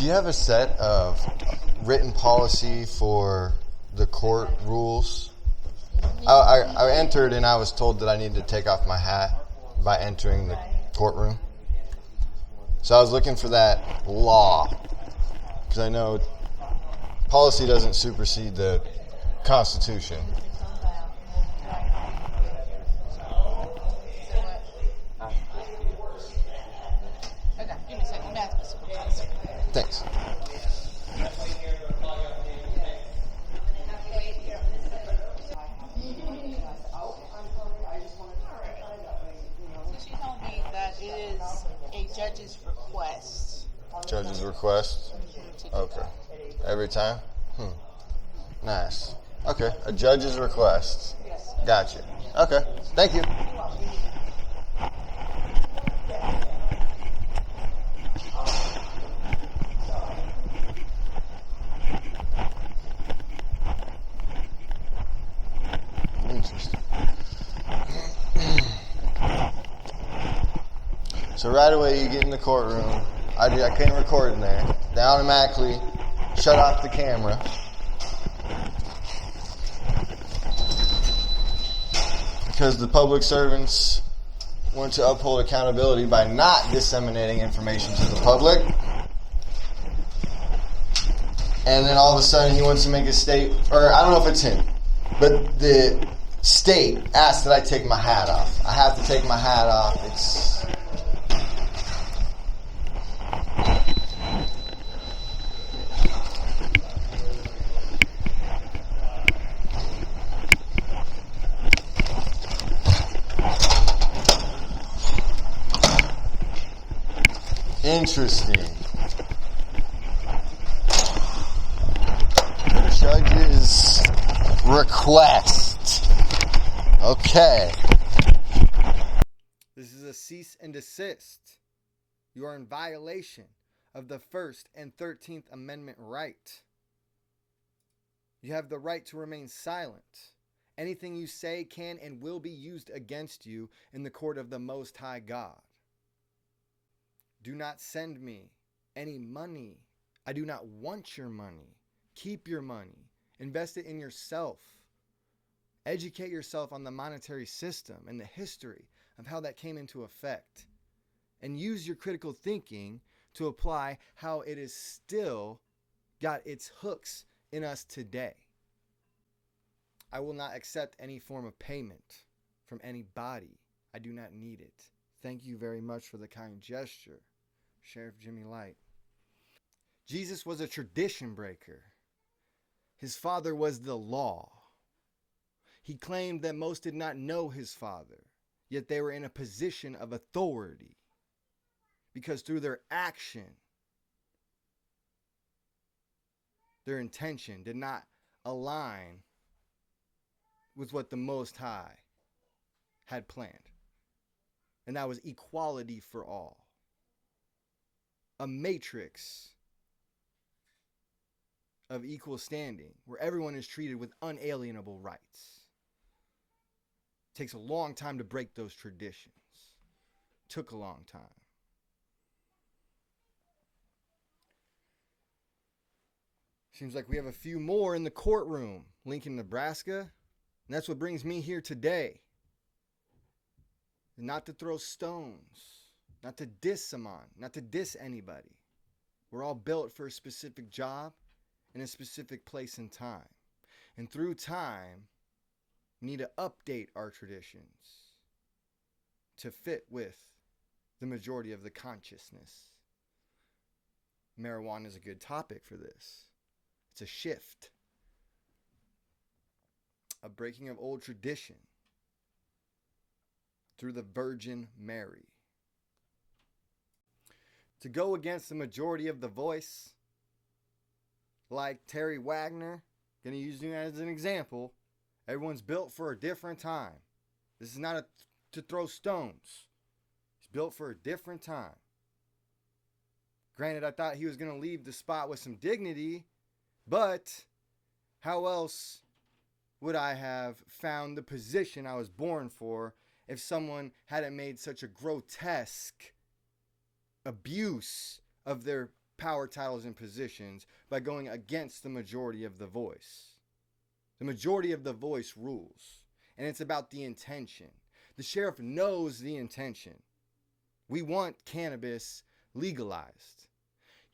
you have a set of written policy for the court rules? I entered and I was told that I needed to take off my hat by entering the courtroom. So I was looking for that law, because I know policy doesn't supersede the Constitution. Thanks. She told me that it is a judge's request. Judge's request? Okay. Every time? Nice. Okay. A judge's request. Gotcha. Okay. Thank you. Interesting. So right away you get in the courtroom. I couldn't record in there. They automatically shut off the camera. Because the public servants want to uphold accountability by not disseminating information to the public. And then all of a sudden he wants to make a statement, or I don't know if it's him, but the state asked that I take my hat off. I have to take my hat off. It's... Interesting. Judge's request. Okay. This is a cease and desist. You are in violation of the First and 13th Amendment right. You have the right to remain silent. Anything you say can and will be used against you in the court of the Most High God. Do not send me any money. I do not want your money. Keep your money. Invest it in yourself. Educate yourself on the monetary system and the history of how that came into effect. And use your critical thinking to apply how it is still got its hooks in us today. I will not accept any form of payment from anybody. I do not need it. Thank you very much for the kind gesture, Sheriff Jimmy Light. Jesus was a tradition breaker. His father was the law. He claimed that most did not know his father, yet they were in a position of authority because through their action, their intention did not align with what the Most High had planned. And that was equality for all. A matrix of equal standing where everyone is treated with unalienable rights. It takes a long time to break those traditions. Took a long time. Seems like we have a few more in the courtroom. Lincoln, Nebraska. And that's what brings me here today. Not to throw stones, not to diss someone, not to diss anybody. We're all built for a specific job in a specific place and time. And through time, we need to update our traditions to fit with the majority of the consciousness. Marijuana is a good topic for this. It's a shift, a breaking of old tradition through the Virgin Mary. To go against the majority of the voice, like Terry Wagner, going to use him as an example, everyone's built for a different time. This is not to throw stones. He's built for a different time. Granted, I thought he was going to leave the spot with some dignity, but how else would I have found the position I was born for if someone hadn't made such a grotesque abuse of their power, titles, and positions by going against the majority of the voice. The majority of the voice rules, and it's about the intention. The sheriff knows the intention. We want cannabis legalized.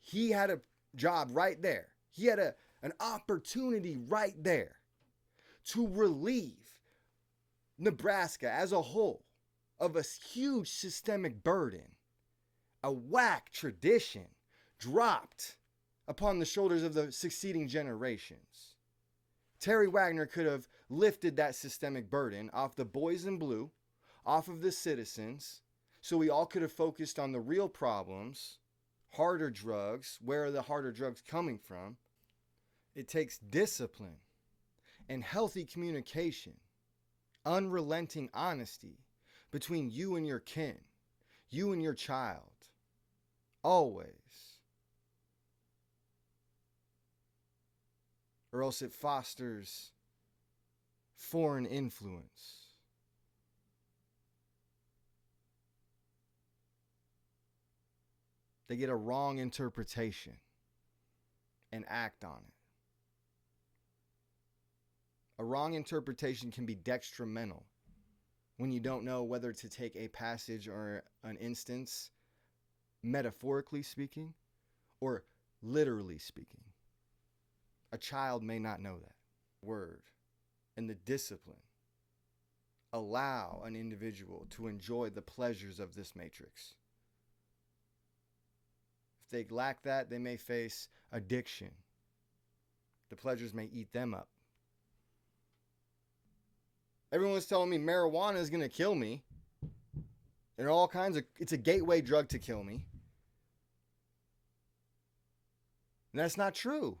He had a job right there. He had an opportunity right there to relieve Nebraska as a whole of a huge systemic burden, a whack tradition dropped upon the shoulders of the succeeding generations. Terry Wagner could have lifted that systemic burden off the boys in blue, off of the citizens, so we all could have focused on the real problems, harder drugs. Where are the harder drugs coming from? It takes discipline and healthy communication, unrelenting honesty between you and your kin, you and your child, always. Or else it fosters foreign influence. They get a wrong interpretation and act on it. A wrong interpretation can be detrimental when you don't know whether to take a passage or an instance, metaphorically speaking, or literally speaking. A child may not know that. Word and the discipline allow an individual to enjoy the pleasures of this matrix. If they lack that, they may face addiction. The pleasures may eat them up. Everyone's telling me marijuana is going to kill me. And all kinds of, it's a gateway drug to kill me. And that's not true.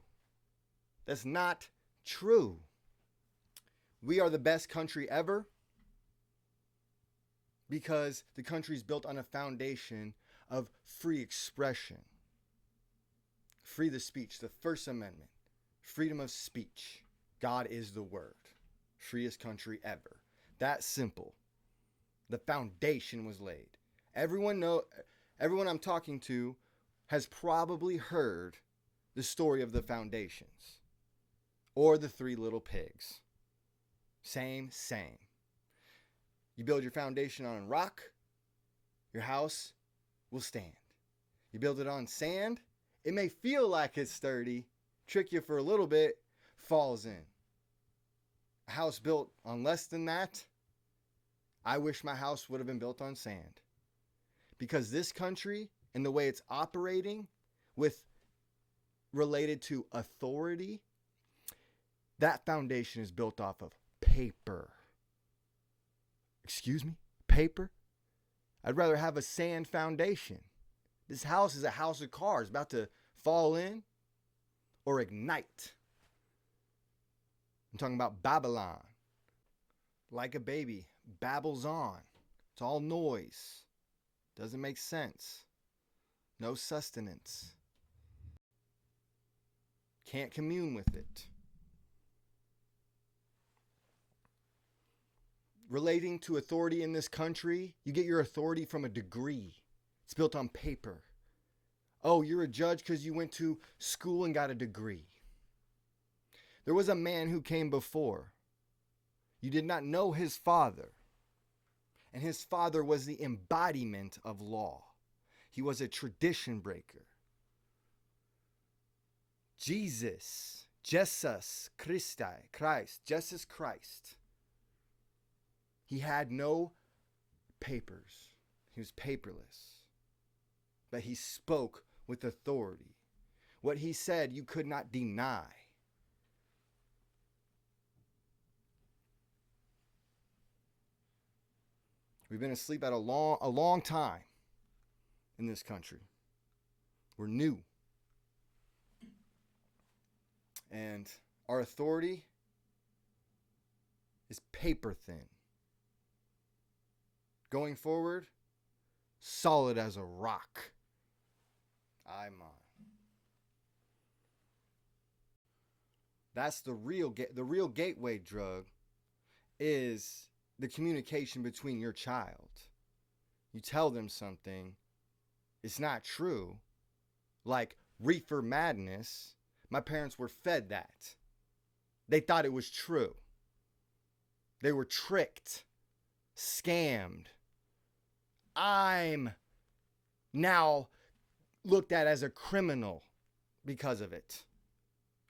That's not true. We are the best country ever because the country is built on a foundation of free expression. Free the speech, the First Amendment, freedom of speech. God is the word. Freest country ever. That simple. The foundation was laid. Everyone I'm talking to has probably heard the story of the foundations or the three little pigs. Same. You build your foundation on rock, your house will stand. You build it on sand, it may feel like it's sturdy, trick you for a little bit, falls in. A house built on less than that, I wish my house would have been built on sand. Because this country and the way it's operating with related to authority, that foundation is built off of paper. Excuse me? Paper? I'd rather have a sand foundation. This house is a house of cards about to fall in or ignite. I'm talking about Babylon. Like a baby, babbles on. It's all noise. Doesn't make sense. No sustenance. Can't commune with it. Relating to authority in this country, you get your authority from a degree. It's built on paper. Oh, you're a judge because you went to school and got a degree. There was a man who came before. You did not know his father. And his father was the embodiment of law. He was a tradition breaker. Jesus Christ. Jesus Christ. He had no papers. He was paperless. But he spoke with authority. What he said, you could not deny. We've been asleep at a long time in this country. We're new. And our authority is paper thin. Going forward, solid as a rock. I'm on. That's the real gateway drug is the communication between your child. You tell them something, it's not true, like reefer madness, my parents were fed that. They thought it was true. They were tricked, scammed. I'm now looked at as a criminal because of it.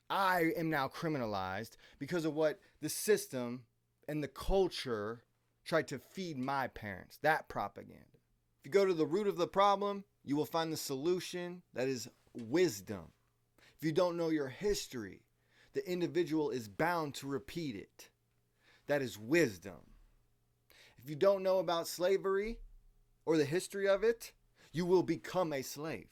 I am now criminalized because of what the system and the culture tried to feed my parents. That propaganda. If you go to the root of the problem, you will find the solution, that is wisdom. If you don't know your history, the individual is bound to repeat it. That is wisdom. If you don't know about slavery or the history of it, you will become a slave.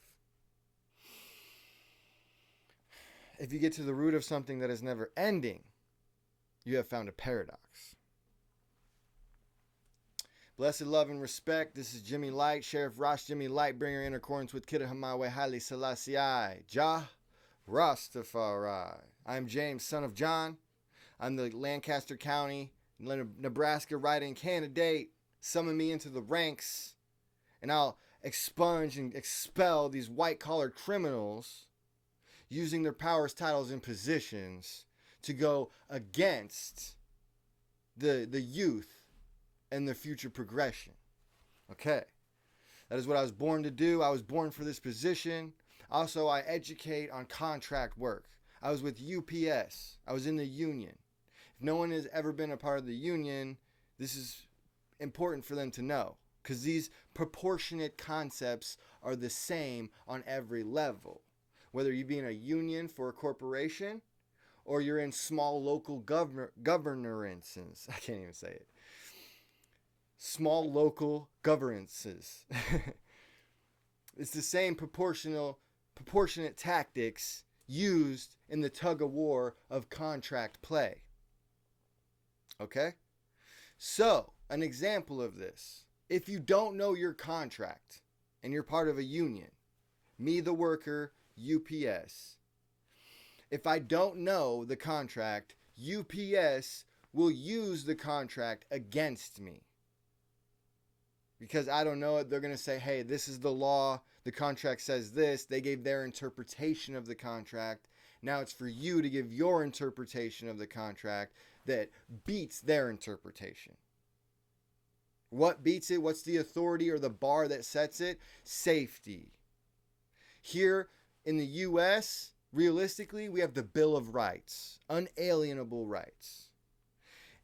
If you get to the root of something that is never ending, you have found a paradox. Blessed love and respect. This is Jimmy Light, Sheriff Ross Jimmy Lightbringer, in accordance with Kidda Hamawe Haile Selassie Jah Rastafari. I'm James, son of John. I'm the Lancaster County, Nebraska write-in candidate. Summon me into the ranks, and I'll expunge and expel these white-collar criminals using their powers, titles, and positions to go against the youth and their future progression. Okay. That is what I was born to do. I was born for this position. Also, I educate on contract work. I was with UPS. I was in the union. If no one has ever been a part of the union, this is important for them to know, because these proportionate concepts are the same on every level. Whether you be in a union for a corporation or you're in small local governances. I can't even say it. Small local governances. It's the same proportionate tactics used in the tug of war of contract play. Okay? So, an example of this. If you don't know your contract and you're part of a union, me the worker, UPS. If I don't know the contract, UPS will use the contract against me. Because I don't know it, they're going to say, hey, this is the law. The contract says this. They gave their interpretation of the contract. Now it's for you to give your interpretation of the contract that beats their interpretation. What beats it? What's the authority or the bar that sets it? Safety. Here in the U.S., realistically, we have the Bill of Rights, unalienable rights.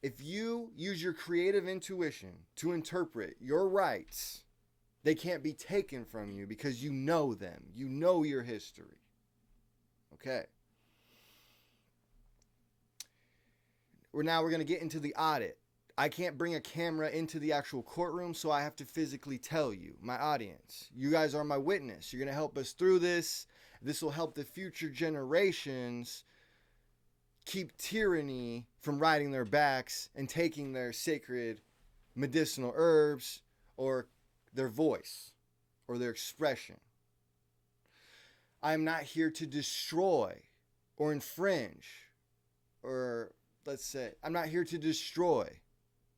If you use your creative intuition to interpret your rights, they can't be taken from you because you know them. You know your history. Okay. Now we're going to get into the audit. I can't bring a camera into the actual courtroom, so I have to physically tell you, my audience. You guys are my witness. You're going to help us through this. This will help the future generations keep tyranny from riding their backs and taking their sacred medicinal herbs or their voice or their expression. I'm not here to destroy or infringe, or let's say, I'm not here to destroy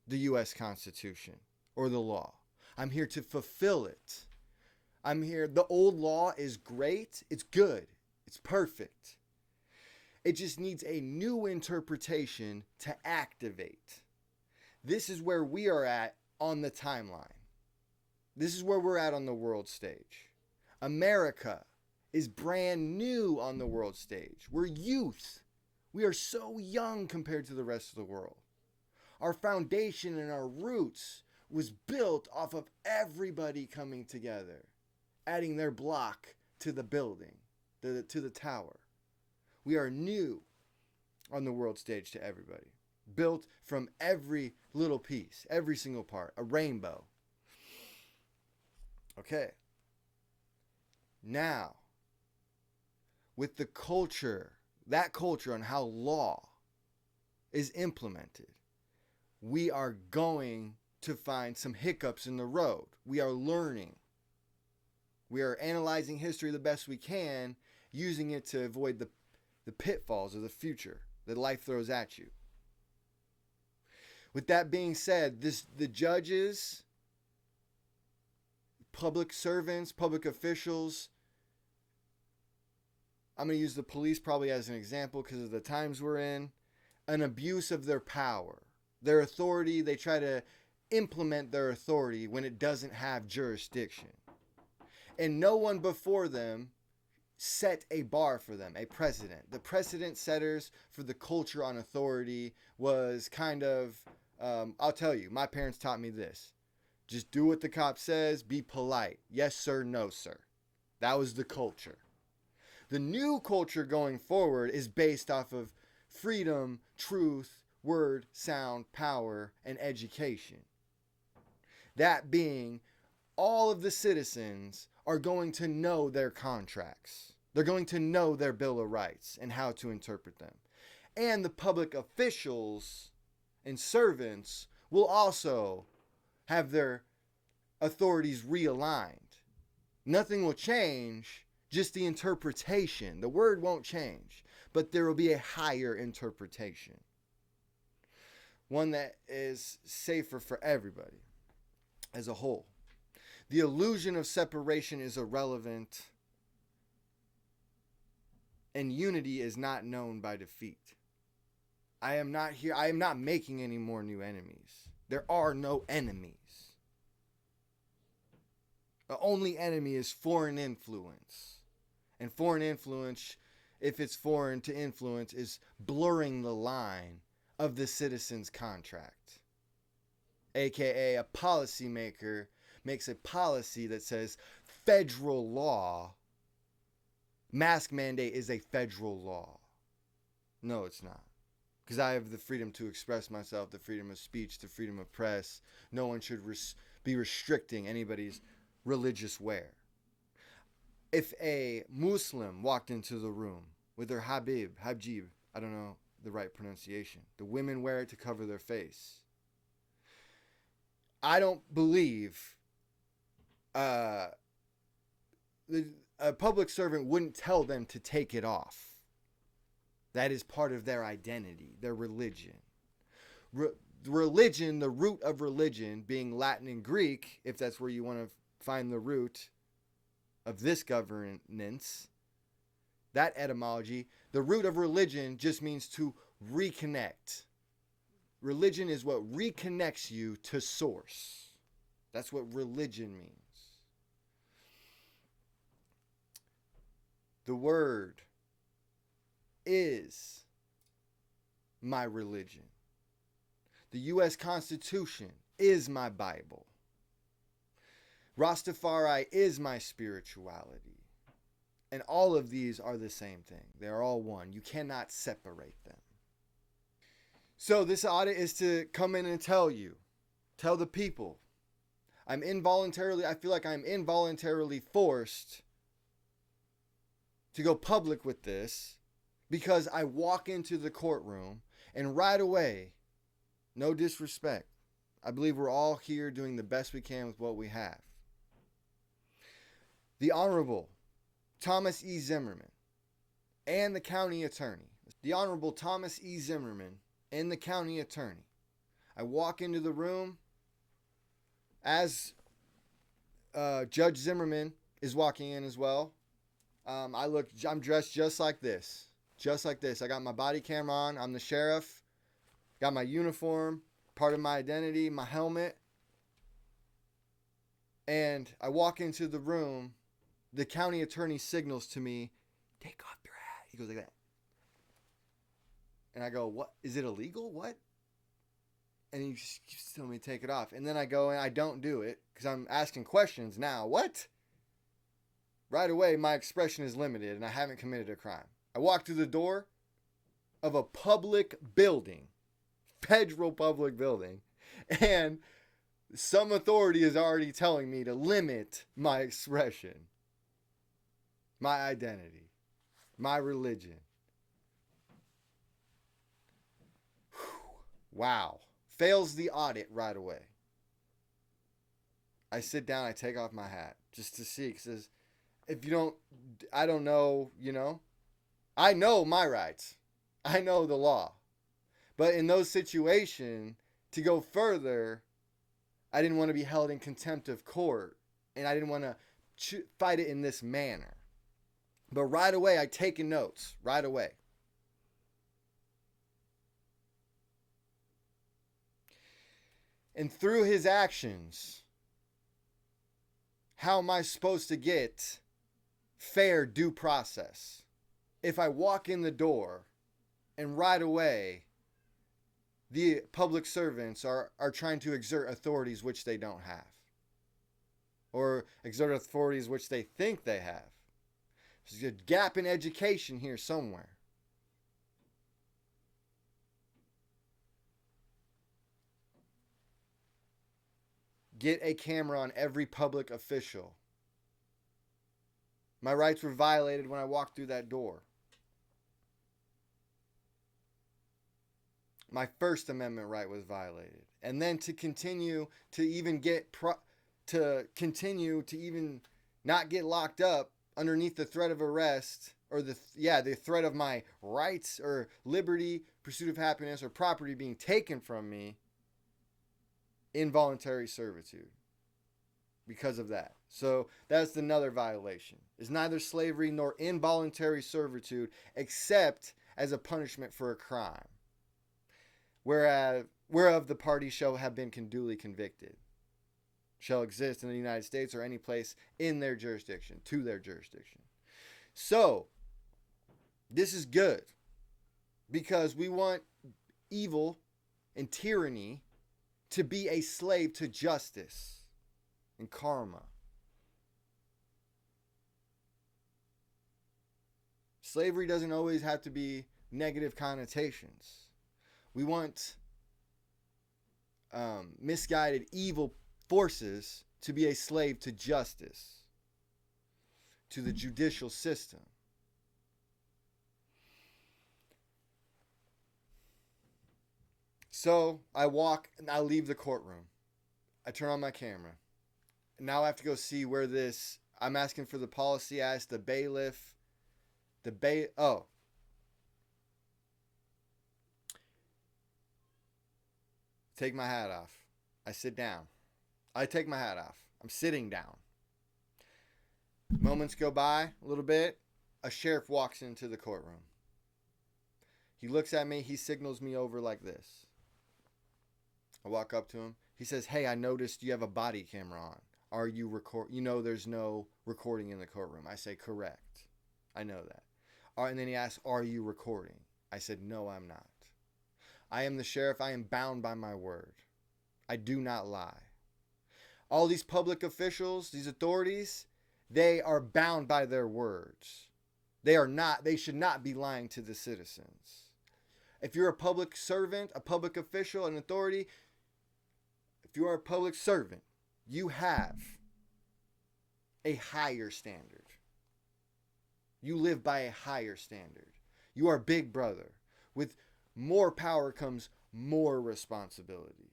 the U.S. Constitution or the law. I'm here to fulfill it. I'm here. The old law is great. It's good. It's perfect. It just needs a new interpretation to activate. This is where we are at on the timeline. This is where we're at on the world stage. America is brand new on the world stage. We're youth. We are so young compared to the rest of the world. Our foundation and our roots was built off of everybody coming together, adding their block to the building, to the tower. We are new on the world stage to everybody. Built from every little piece, every single part, a rainbow. Okay. Now, with the culture, that culture on how law is implemented, we are going to find some hiccups in the road. We are learning. We are analyzing history the best we can, using it to avoid the pitfalls of the future that life throws at you. With that being said, the judges, public servants, public officials, I'm going to use the police probably as an example because of the times we're in. An abuse of their power, their authority. They try to implement their authority when it doesn't have jurisdiction. And no one before them set a bar for them, a precedent. The precedent setters for the culture on authority was kind of, I'll tell you, my parents taught me this. Just do what the cop says, be polite. Yes, sir, no, sir. That was the culture. The new culture going forward is based off of freedom, truth, word, sound, power, and education. That being, all of the citizens are going to know their contracts. They're going to know their Bill of Rights and how to interpret them. And the public officials and servants will also have their authorities realigned. Nothing will change, just the interpretation. The word won't change, but there will be a higher interpretation. One that is safer for everybody as a whole. The illusion of separation is irrelevant, and unity is not known by defeat. I am not making any more new enemies. There are no enemies. The only enemy is foreign influence. And foreign influence, if it's foreign to influence, is blurring the line of the citizen's contract. AKA a policymaker makes a policy that says federal law, mask mandate is a federal law. No, it's not. Because I have the freedom to express myself, the freedom of speech, the freedom of press. No one should be restricting anybody's religious wear. If a Muslim walked into the room with their hijab, I don't know the right pronunciation. The women wear it to cover their face. I don't believe a public servant wouldn't tell them to take it off. That is part of their identity, their religion. Religion, the root of religion, being Latin and Greek, if that's where you want to find the root of this governance, that etymology, the root of religion just means to reconnect. Religion is what reconnects you to source. That's what religion means. The word is my religion. The U.S. Constitution is my Bible. Rastafari is my spirituality. And all of these are the same thing. They are all one. You cannot separate them. So this audit is to come in and tell the people, I feel like I'm involuntarily forced to go public with this because I walk into the courtroom and right away, no disrespect, I believe we're all here doing the best we can with what we have. The Honorable Thomas E. Zimmerman and the county attorney. The Honorable Thomas E. Zimmerman and the county attorney. I walk into the room as Judge Zimmerman is walking in as well. I'm dressed just like this. I got my body camera on. I'm the sheriff. Got my uniform, part of my identity, my helmet. And I walk into the room. The county attorney signals to me, take off your hat. He goes like that. And I go, what? Is it illegal? What? And he just keeps telling me to take it off. And then I go and I don't do it because I'm asking questions now. What? Right away, my expression is limited and I haven't committed a crime. I walk through the door of a public building, federal public building, and some authority is already telling me to limit my expression, my identity, my religion. Wow. Fails the audit right away. I sit down, I take off my hat just to see. Because if you don't, I don't know, I know my rights. I know the law. But in those situations, to go further, I didn't want to be held in contempt of court. And I didn't want to fight it in this manner. But right away, I taken notes. Right away. And through his actions, how am I supposed to get fair due process if I walk in the door and right away the public servants are trying to exert authorities which they don't have, or exert authorities which they think they have? There's a gap in education here somewhere. Get a camera on every public official. My rights were violated when I walked through that door. My First Amendment right was violated. And then to continue to even not get locked up underneath the threat of arrest, or the threat of my rights or liberty, pursuit of happiness, or property being taken from me, involuntary servitude because of that. So that's another violation. It's neither slavery nor involuntary servitude except as a punishment for a crime, whereof the party shall have been duly convicted, shall exist in the United States or any place in their jurisdiction, to their jurisdiction. So this is good because we want evil and tyranny to be a slave to justice and karma. Slavery doesn't always have to be negative connotations. We want misguided evil forces to be a slave to justice, to the judicial system. So I leave the courtroom. I turn on my camera. Now I have to go see where I'm asking for the policy. I asked the bailiff. Take my hat off. I sit down. I take my hat off. I'm sitting down. Moments go by, a little bit. A sheriff walks into the courtroom. He looks at me. He signals me over like this. I walk up to him. He says, "Hey, I noticed you have a body camera on. Are you there's no recording in the courtroom." I say, "Correct. I know that." And then he asks, "Are you recording?" I said, "No, I'm not. I am the sheriff. I am bound by my word. I do not lie." All these public officials, these authorities, they are bound by their words. They should not be lying to the citizens. If you're a public servant, a public official, an authority, if you are a public servant, you have a higher standard. You live by a higher standard. You are Big Brother. With more power comes more responsibility.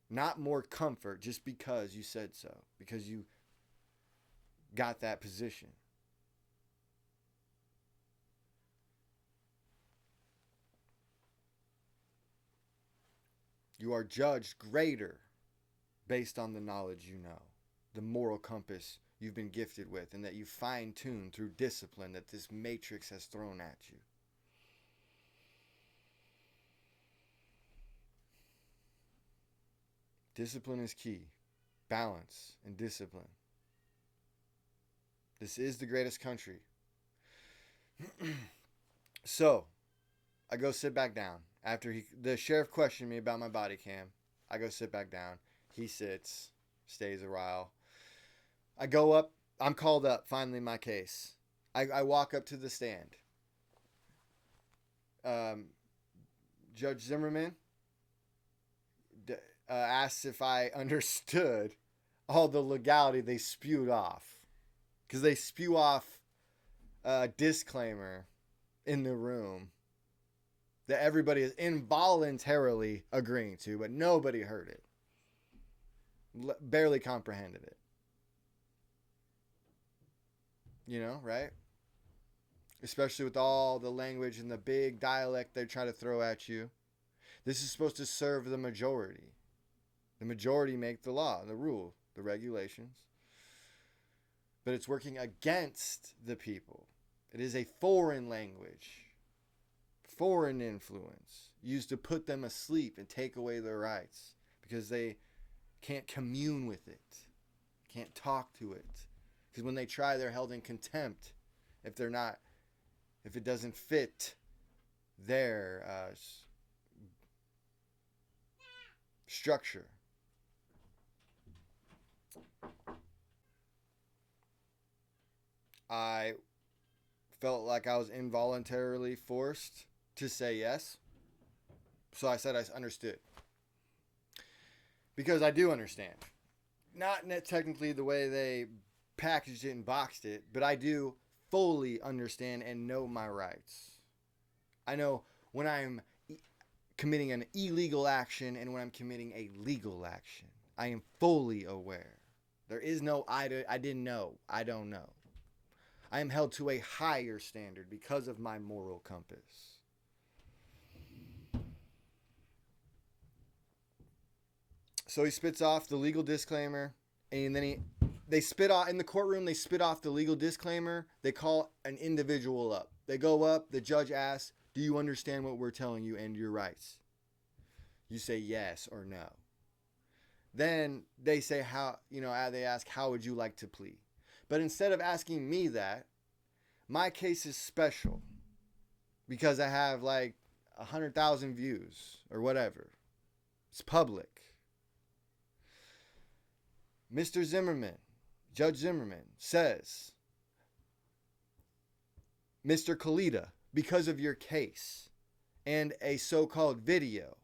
Not more comfort just because you said so, because you got that position. You are judged greater based on the knowledge you know, the moral compass you've been gifted with, and that you fine-tune through discipline that this matrix has thrown at you. Discipline is key. Balance and discipline. This is the greatest country. So, I go sit back down. After the sheriff questioned me about my body cam, I go sit back down. He sits, stays a while. I go up. I'm called up, finally, my case. I walk up to the stand. Judge Zimmerman asked if I understood all the legality they spewed off. Because they spew off a disclaimer in the room that everybody is involuntarily agreeing to, but nobody heard it. Barely comprehended it. You know, right? Especially with all the language and the big dialect they try to throw at you. This is supposed to serve the majority. The majority make the law, the rule, the regulations. But it's working against the people. It is a foreign language, foreign influence, used to put them asleep and take away their rights because they can't commune with it, can't talk to it. Because when they try, they're held in contempt if it doesn't fit their structure. I felt like I was involuntarily forced to say yes. So I said I understood. Because I do understand. Not technically the way they packaged it and boxed it, but I do fully understand and know my rights. I know when I'm committing an illegal action and when I'm committing a legal action. I am fully aware. There is no I didn't know. I don't know. I am held to a higher standard because of my moral compass. So he spits off the legal disclaimer, and then they spit off in the courtroom. They spit off the legal disclaimer. They call an individual up. They go up. The judge asks, "Do you understand what we're telling you and your rights?" You say yes or no. Then they say they ask, "How would you like to plead?" But instead of asking me that, my case is special because I have like 100,000 views or whatever. It's public. Mr. Zimmerman, Judge Zimmerman, says, "Mr. Kalita, because of your case and a so-called video,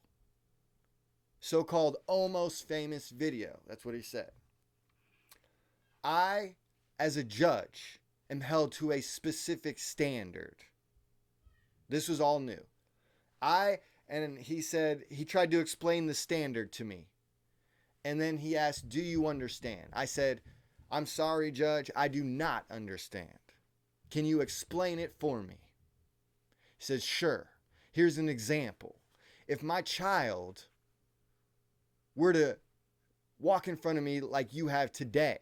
so-called almost famous video," that's what he said, "I, as a judge, am held to a specific standard." This was all new. And he said, he tried to explain the standard to me. And then he asked, "Do you understand?" I said, "I'm sorry, Judge, I do not understand. Can you explain it for me?" He says, "Sure. Here's an example. If my child were to walk in front of me like you have today,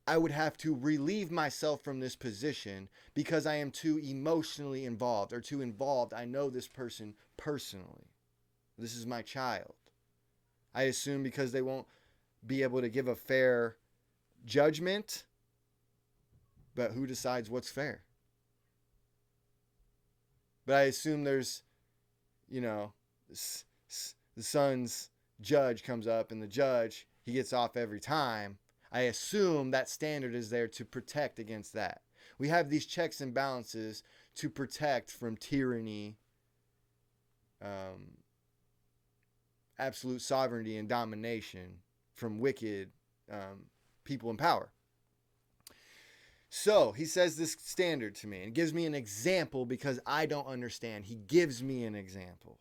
I would have to relieve myself from this position because I am too emotionally involved or too involved. I know this person personally. This is my child. I assume because they won't be able to give a fair judgment, but who decides what's fair? But I assume there's, the son's judge comes up and the judge, he gets off every time. I assume that standard is there to protect against that. We have these checks and balances to protect from tyranny, absolute sovereignty and domination from wicked people in power. So he says this standard to me and gives me an example because I don't understand. He gives me an example.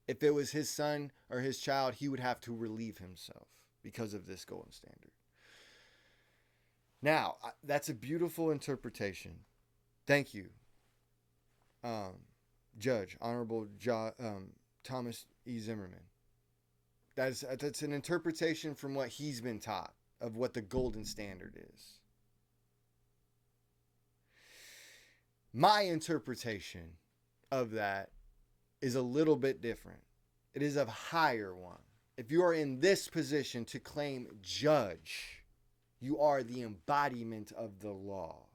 If it was his son or his child, he would have to relieve himself because of this golden standard. Now, that's a beautiful interpretation. Thank you, Judge, Honorable Thomas E. Zimmerman. That's an interpretation from what he's been taught of what the golden standard is. My interpretation of that is a little bit different. It is a higher one. If you are in this position to claim judge, you are the embodiment of the law.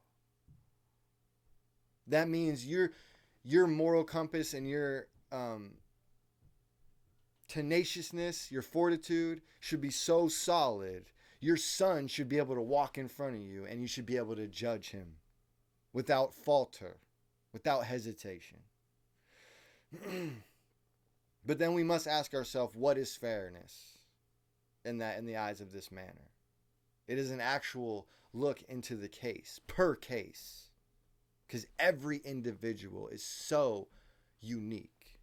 That means your moral compass and your tenaciousness, your fortitude should be so solid. Your son should be able to walk in front of you and you should be able to judge him without falter, without hesitation. But then we must ask ourselves, what is fairness in the eyes of this manner? It is an actual look into the case, per case, because every individual is so unique.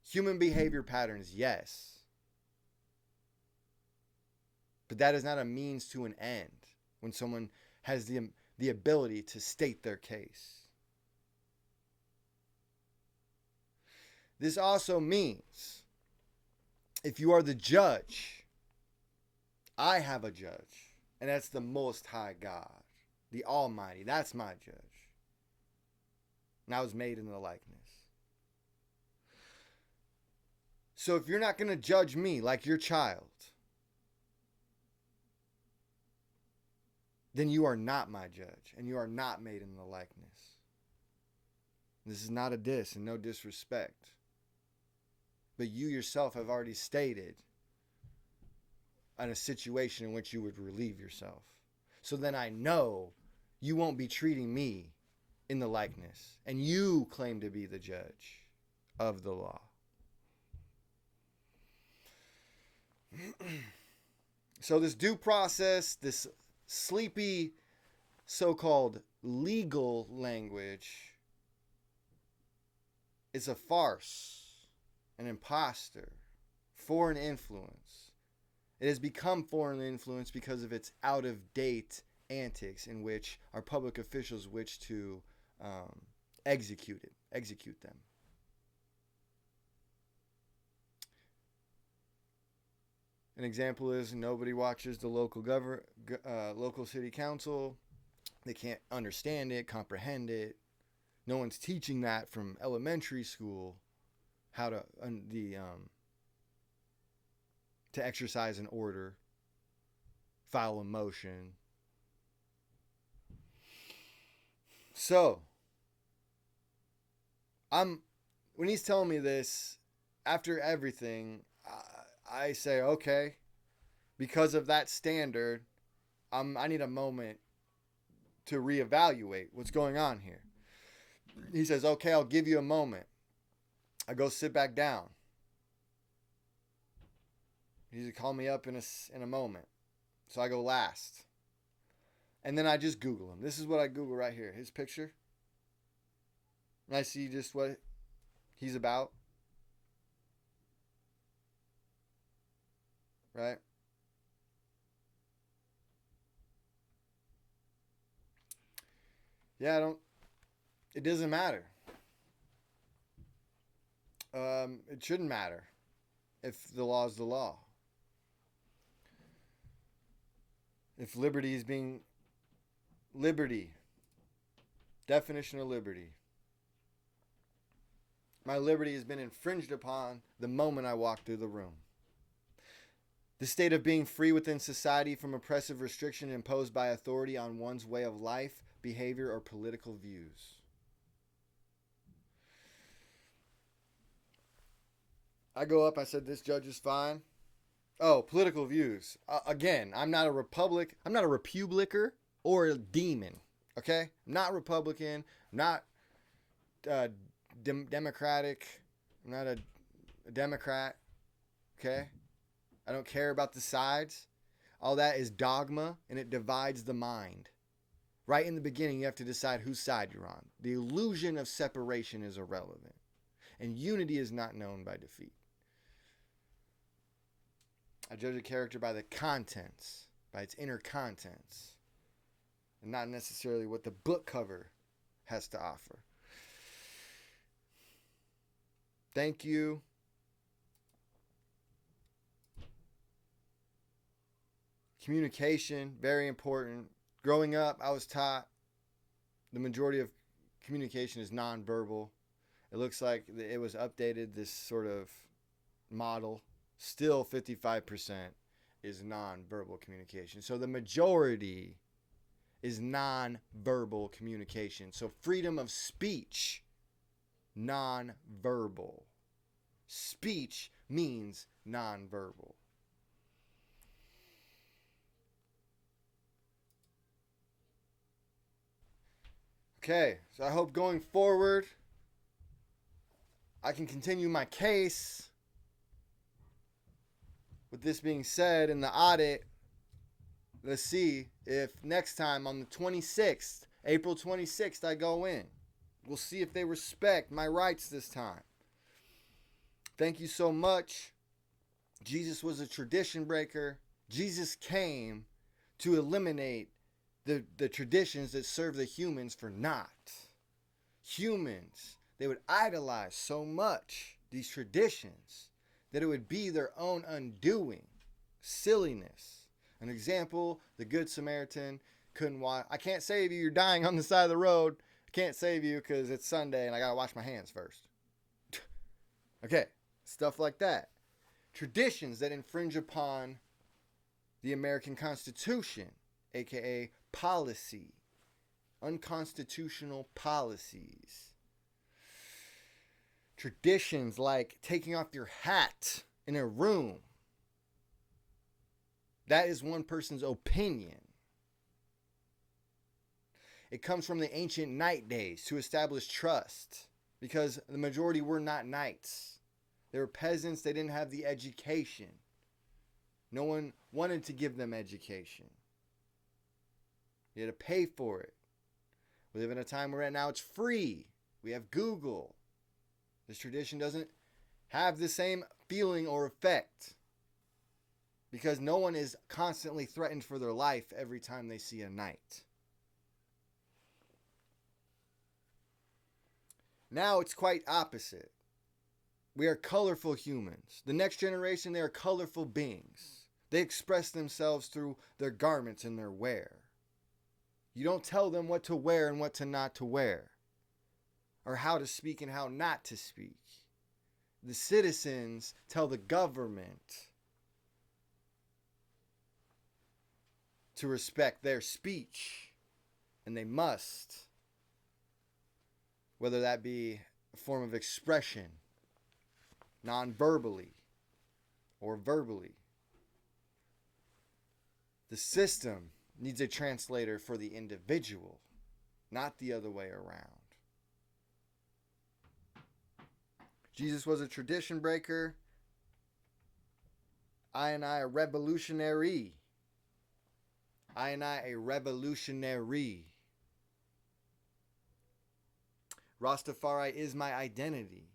Human behavior patterns, yes, but that is not a means to an end when someone has the ability to state their case. This also means if you are the judge, I have a judge, and that's the Most High God, the Almighty. That's my judge. And I was made in the likeness. So if you're not going to judge me like your child, then you are not my judge, and you are not made in the likeness. This is not a diss and no disrespect. But you yourself have already stated on a situation in which you would relieve yourself. So then I know you won't be treating me in the likeness, and you claim to be the judge of the law. So this due process, this sleepy so-called legal language is a farce, an imposter, foreign influence. It has become foreign influence because of its out-of-date antics in which our public officials wish to execute them. An example is nobody watches the local city council. They can't understand it, comprehend it. No one's teaching that from elementary school, how to exercise an order, file a motion. So, when he's telling me this, after everything, I say, okay, because of that standard, I need a moment to reevaluate what's going on here. He says, okay, I'll give you a moment. I go sit back down. He said, call me up in a moment. So I go last. And then I just Google him. This is what I Google right here. His picture. And I see just what he's about. Right? Yeah, it doesn't matter. It shouldn't matter if the law is the law. If liberty is being liberty, definition of liberty. My liberty has been infringed upon the moment I walk through the room. The state of being free within society from oppressive restriction imposed by authority on one's way of life, behavior, or political views. I go up, I said, this judge is fine. Oh, political views. Again, I'm not a republican or a demon. Okay? I'm not Republican. I'm not Democratic. I'm not a Democrat. Okay? I don't care about the sides. All that is dogma, and it divides the mind. Right in the beginning, you have to decide whose side you're on. The illusion of separation is irrelevant. And unity is not known by defeat. I judge a character by the contents, by its inner contents, and not necessarily what the book cover has to offer. Thank you. Communication, very important. Growing up, I was taught the majority of communication is nonverbal. It looks like it was updated, this sort of model. Still 55% is nonverbal communication. So the majority is nonverbal communication. So freedom of speech, nonverbal. Speech means nonverbal. Okay, so I hope going forward I can continue my case. With this being said, in the audit, let's see if next time on the 26th, April 26th, I go in. We'll see if they respect my rights this time. Thank you so much. Jesus was a tradition breaker. Jesus came to eliminate the traditions that serve the humans for naught. Humans, they would idolize so much these traditions that it would be their own undoing. Silliness. An example, the Good Samaritan couldn't watch. I can't save you. You're dying on the side of the road. I can't save you because it's Sunday and I got to wash my hands first. Okay. Stuff like that. Traditions that infringe upon the American Constitution, aka policy. Unconstitutional policies. Traditions like taking off your hat in a room. That is one person's opinion. It comes from the ancient knight days to establish trust, because the majority were not knights. They were peasants. They didn't have the education. No one wanted to give them education. You had to pay for it. We live in a time where right now it's free. We have Google. This tradition doesn't have the same feeling or effect, because no one is constantly threatened for their life every time they see a knight. Now it's quite opposite. We are colorful humans. The next generation, they are colorful beings. They express themselves through their garments and their wear. You don't tell them what to wear and what to not to wear, or how to speak and how not to speak. The citizens tell the government to respect their speech, and they must, whether that be a form of expression, non-verbally or verbally. The system needs a translator for the individual, not the other way around. Jesus was a tradition breaker. I a revolutionary. I a revolutionary. Rastafari is my identity.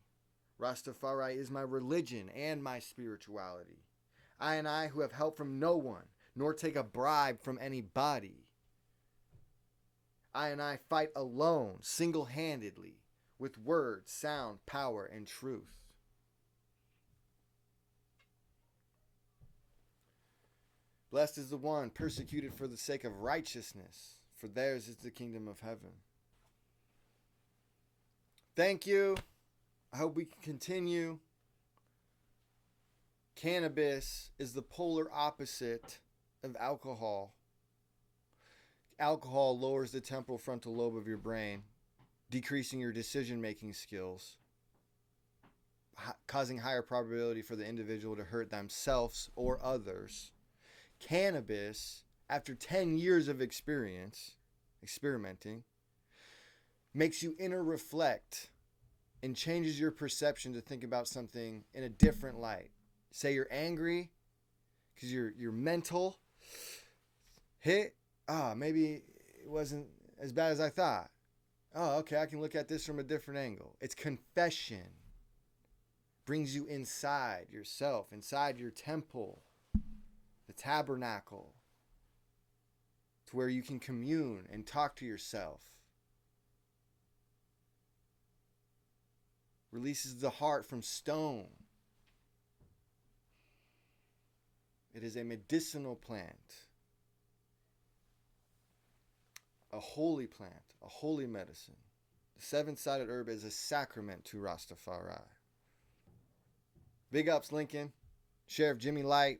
Rastafari is my religion and my spirituality. I who have help from no one, nor take a bribe from anybody. I fight alone, single-handedly, with words, sound, power, and truth. Blessed is the one persecuted for the sake of righteousness, for theirs is the kingdom of heaven. Thank you. I hope we can continue. Cannabis is the polar opposite of alcohol. Alcohol lowers the temporal frontal lobe of your brain, decreasing your decision-making skills, causing higher probability for the individual to hurt themselves or others. Cannabis, after 10 years of experimenting, makes you inner reflect and changes your perception to think about something in a different light. Say you're angry because your mental hit. Maybe it wasn't as bad as I thought. Okay, I can look at this from a different angle. It's confession. Brings you inside yourself, inside your temple, the tabernacle, to where you can commune and talk to yourself. Releases the heart from stone. It is a medicinal plant, a holy plant, a holy medicine. The seven-sided herb is a sacrament to Rastafari. Big ups, Lincoln. Sheriff Jimmy Light,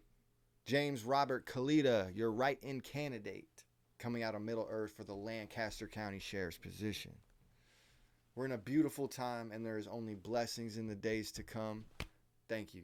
James Robert Kalita, your write-in candidate, coming out of Middle Earth for the Lancaster County Sheriff's position. We're in a beautiful time, and there is only blessings in the days to come. Thank you.